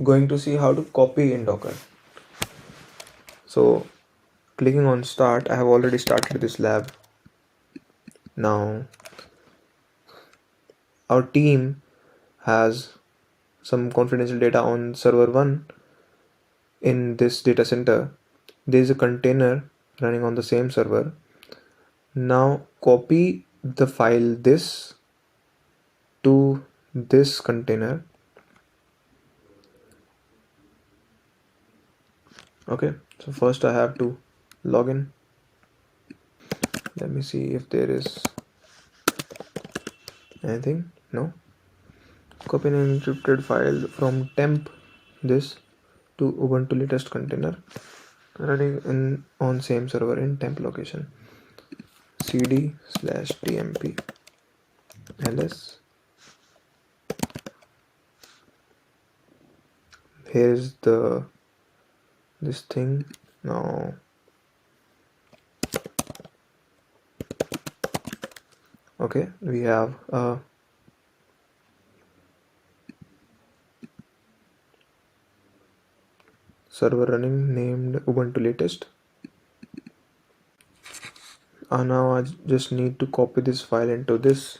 going to see how to copy in Docker. So clicking on start, I have already started this lab. Now our team has some confidential data on server 1 in this data center. There is a container running on the same server. Now copy the file this to this container. Okay, so first I have to log in. Let me see if there is anything. No. Copy an encrypted file from temp this to Ubuntu latest container running in on same server in temp location. cd/tmp ls. Here's this thing. Now okay, we have a server running named Ubuntu latest. Now I just need to copy this file into this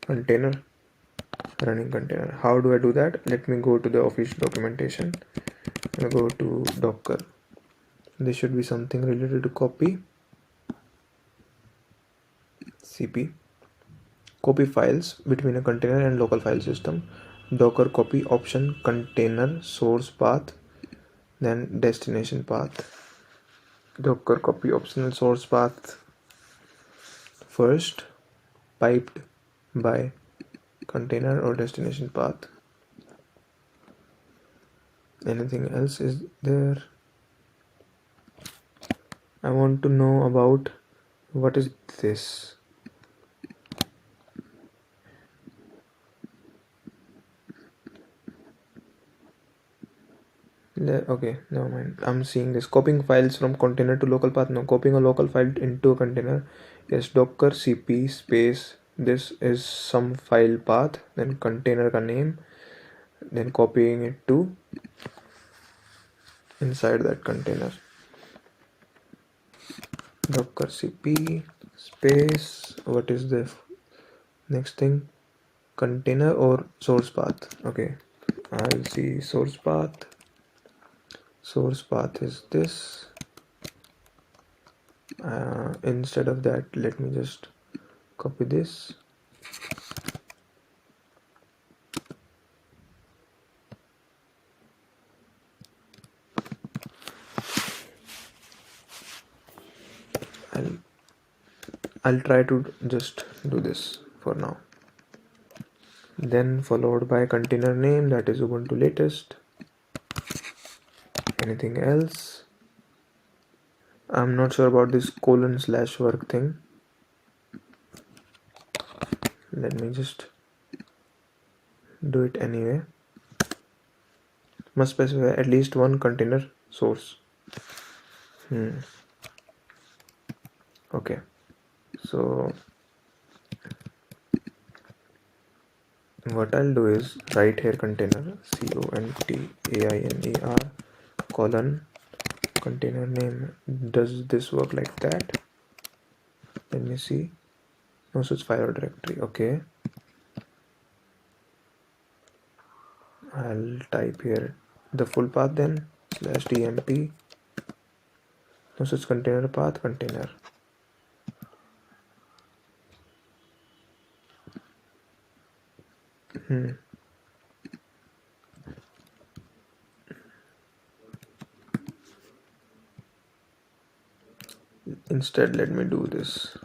container, running container. How do I do that? Let me go to the official documentation. I'll go to Docker. This should be something related to copy. cp copy files between a container and local file system. Docker copy option container source path, then destination path. Docker copy optional source path first, piped by container or destination path. Anything else is there? I want to know about what is this. Okay, never mind. I'm seeing this copying files from container to local path. No, copying a local file into a container. Yes, docker cp space, this is some file path, then container ka name, then copying it to inside that container. Docker cp space, what is the next thing? Container or source path. Okay, I'll see source path. Source path is this. Instead of that, let me just copy this. I'll try to just do this for now. Then followed by container name, that is Ubuntu latest. Anything else? I'm not sure about this :/work thing. Let me just do it anyway. Must specify at least one container source. Okay, so what I'll do is write here container container colon container name. Does this work like that? Let me see. No such file or directory. Okay, I'll type here the full path then /tmp no such container path container. Instead, let me do this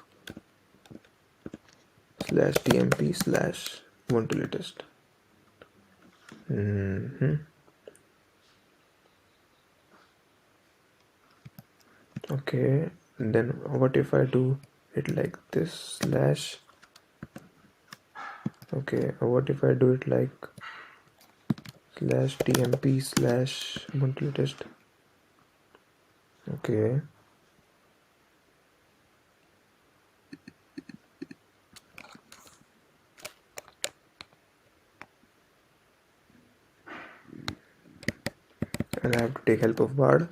/tmp/ Ubuntu latest. Okay, then what if I do it like this / okay, what if I do it like /tmp/ Ubuntu latest? Okay, and I have to take help of Bard.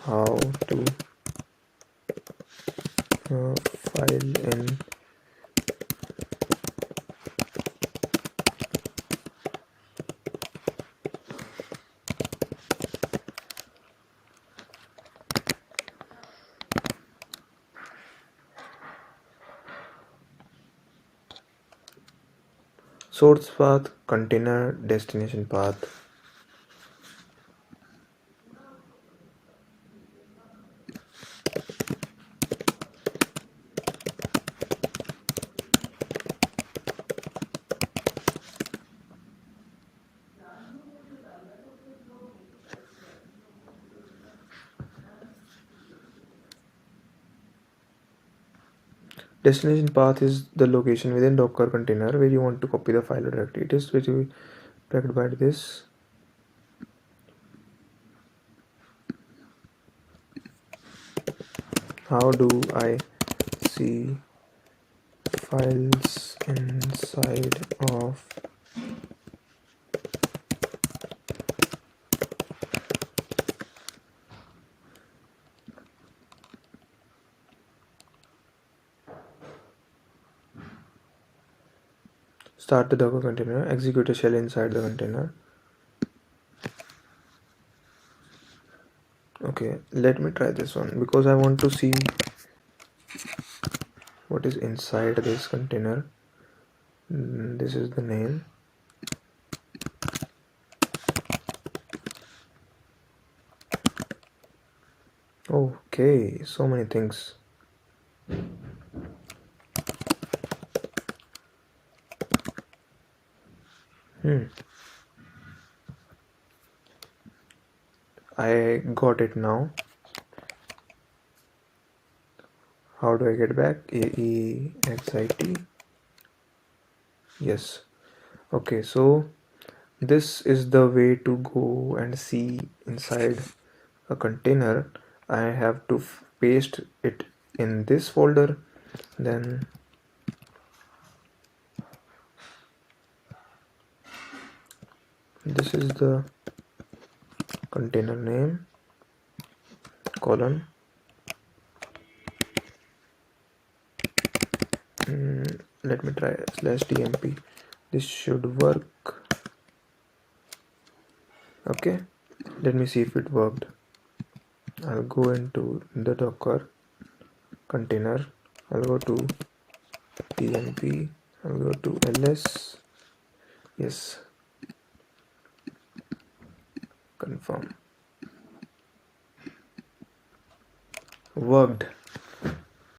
How to file in source path, container, destination path. Destination path is the location within Docker container where you want to copy the file or directory. It is basically backed by this. How do I see files inside of start the Docker container, execute a shell inside the container. Okay, let me try this one because I want to see what is inside this container. This is the name. Okay, so many things. I got it now. How do I get back? AEXIT. Yes. Okay, so this is the way to go and see inside a container. I have to paste it in this folder, then this is the container name, colon, let me try /tmp. This should work. Okay, let me see if it worked. I'll go into the Docker container, I'll go to tmp, I'll go to ls. Yes, confirm. Worked.